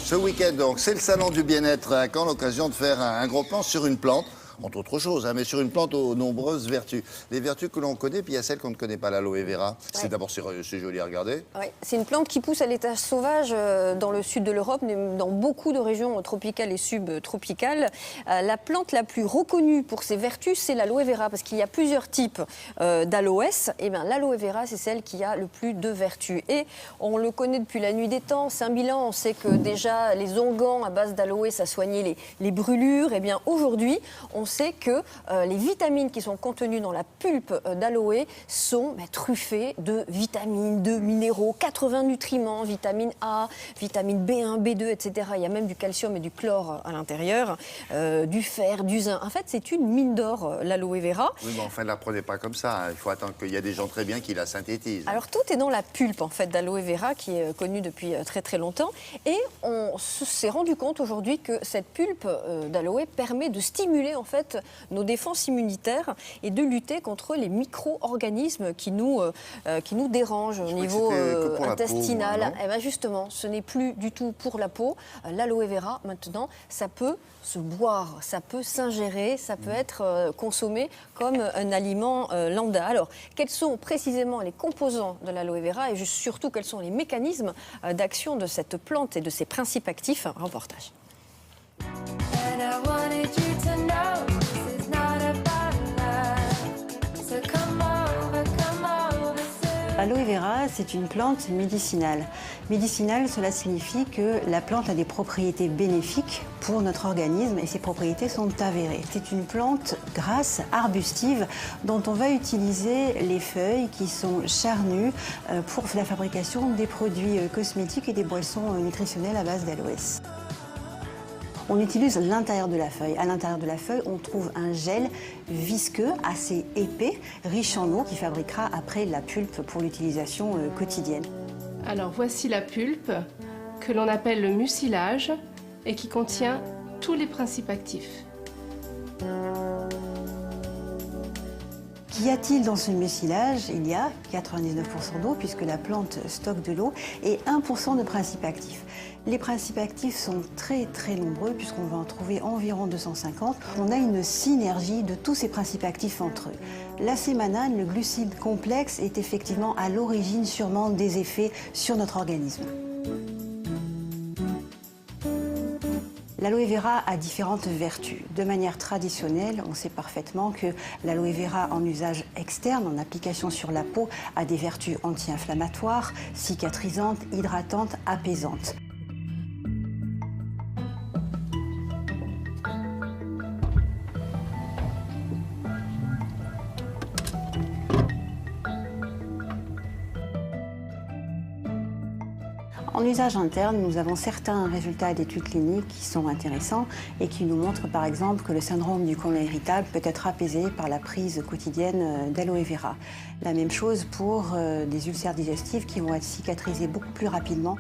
Ce week-end, donc, c'est le salon du bien-être à Caen, l'occasion de faire un gros plan sur une plante, entre autres choses, hein, mais sur une plante aux nombreuses vertus. Les vertus que l'on connaît, puis il y a celles qu'on ne connaît pas, l'aloe vera. C'est d'abord, c'est joli à regarder. Ouais. C'est une plante qui pousse à l'état sauvage dans le sud de l'Europe, dans beaucoup de régions tropicales et subtropicales. La plante la plus reconnue pour ses vertus, c'est l'aloe vera, parce qu'il y a plusieurs types d'aloès. Et bien, l'aloe vera, c'est celle qui a le plus de vertus. Et on le connaît depuis la nuit des temps. 5000 ans, on sait que déjà les onguents à base d'aloe, ça soignait les brûlures. Et bien, aujourd'hui, on sait que les vitamines qui sont contenues dans la pulpe d'aloe sont truffées de vitamines, de minéraux, 80 nutriments, vitamine A, vitamine B1, B2, etc. Il y a même du calcium et du chlore à l'intérieur, du fer, du zinc. En fait, c'est une mine d'or, l'aloe vera. Oui, mais enfin, ne la prenez pas comme ça. Hein. Il faut attendre qu'il y a des gens très bien qui la synthétisent. Alors, tout est dans la pulpe, en fait, d'aloe vera, qui est connue depuis très, très longtemps. Et on s'est rendu compte aujourd'hui que cette pulpe d'aloe permet de stimuler, en fait, nos défenses immunitaires et de lutter contre les micro-organismes qui nous dérangent au niveau intestinal. Peau, moi, eh bien justement, ce n'est plus du tout pour la peau. L'aloe vera, maintenant, ça peut se boire, ça peut s'ingérer, ça peut être consommé comme un aliment lambda. Alors, quels sont précisément les composants de l'aloe vera et surtout quels sont les mécanismes d'action de cette plante et de ses principes actifs? Un reportage. L'aloe vera, c'est une plante médicinale. Médicinale, cela signifie que la plante a des propriétés bénéfiques pour notre organisme et ces propriétés sont avérées. C'est une plante grasse, arbustive, dont on va utiliser les feuilles qui sont charnues pour la fabrication des produits cosmétiques et des boissons nutritionnelles à base d'aloès. On utilise l'intérieur de la feuille. À l'intérieur de la feuille, on trouve un gel visqueux, assez épais, riche en eau, qui fabriquera après la pulpe pour l'utilisation quotidienne. Alors voici la pulpe, que l'on appelle le mucilage, et qui contient tous les principes actifs. Qu'y a-t-il dans ce mucilage? Il y a 99% d'eau, puisque la plante stocke de l'eau, et 1% de principes actifs. Les principes actifs sont très très nombreux, puisqu'on va en trouver environ 250. On a une synergie de tous ces principes actifs entre eux. La sémanane, le glucide complexe, est effectivement à l'origine sûrement des effets sur notre organisme. L'aloe vera a différentes vertus. De manière traditionnelle, on sait parfaitement que l'aloe vera en usage externe, en application sur la peau, a des vertus anti-inflammatoires, cicatrisantes, hydratantes, apaisantes. En usage interne, nous avons certains résultats d'études cliniques qui sont intéressants et qui nous montrent par exemple que le syndrome du côlon irritable peut être apaisé par la prise quotidienne d'aloe vera. La même chose pour des ulcères digestifs qui vont être cicatrisés beaucoup plus rapidement.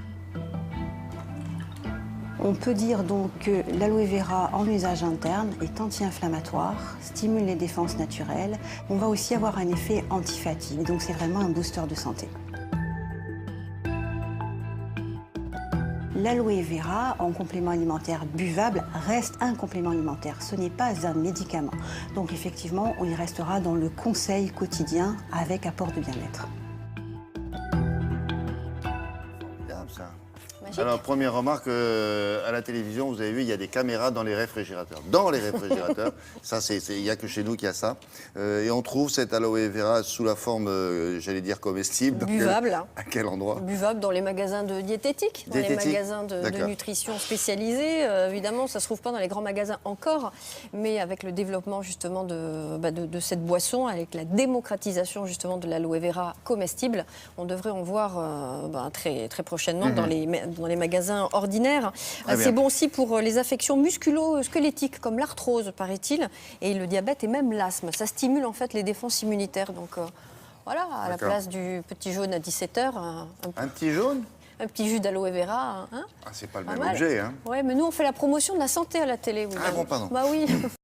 On peut dire donc que l'aloe vera en usage interne est anti-inflammatoire, stimule les défenses naturelles. On va aussi avoir un effet antifatigue, donc c'est vraiment un booster de santé. L'aloe vera, en complément alimentaire buvable, reste un complément alimentaire. Ce n'est pas un médicament. Donc effectivement, on y restera dans le conseil quotidien avec apport de bien-être. Ça. Magique. Alors, première remarque, à la télévision, vous avez vu, il y a des caméras dans les réfrigérateurs. Dans les réfrigérateurs, ça, il n'y a que chez nous qu'il y a ça. Et on trouve cette aloe vera sous la forme, j'allais dire, comestible. Buvable. À quel endroit? Buvable dans les magasins de diététique, dans les magasins de nutrition spécialisés. Évidemment, ça ne se trouve pas dans les grands magasins encore, mais avec le développement justement de cette boisson, avec la démocratisation justement de l'aloe vera comestible, on devrait en voir très, très prochainement dans les magasins ordinaires. C'est bon aussi pour les affections musculo-squelettiques comme l'arthrose, paraît-il, et le diabète et même l'asthme. Ça stimule en fait les défenses immunitaires. Donc voilà, à la place du petit jaune à 17h. Un petit jaune? Un petit jus d'aloe vera. Hein, c'est pas le même objet. Hein. Oui, mais nous on fait la promotion de la santé à la télé. Ah bon, pardon. Bah oui.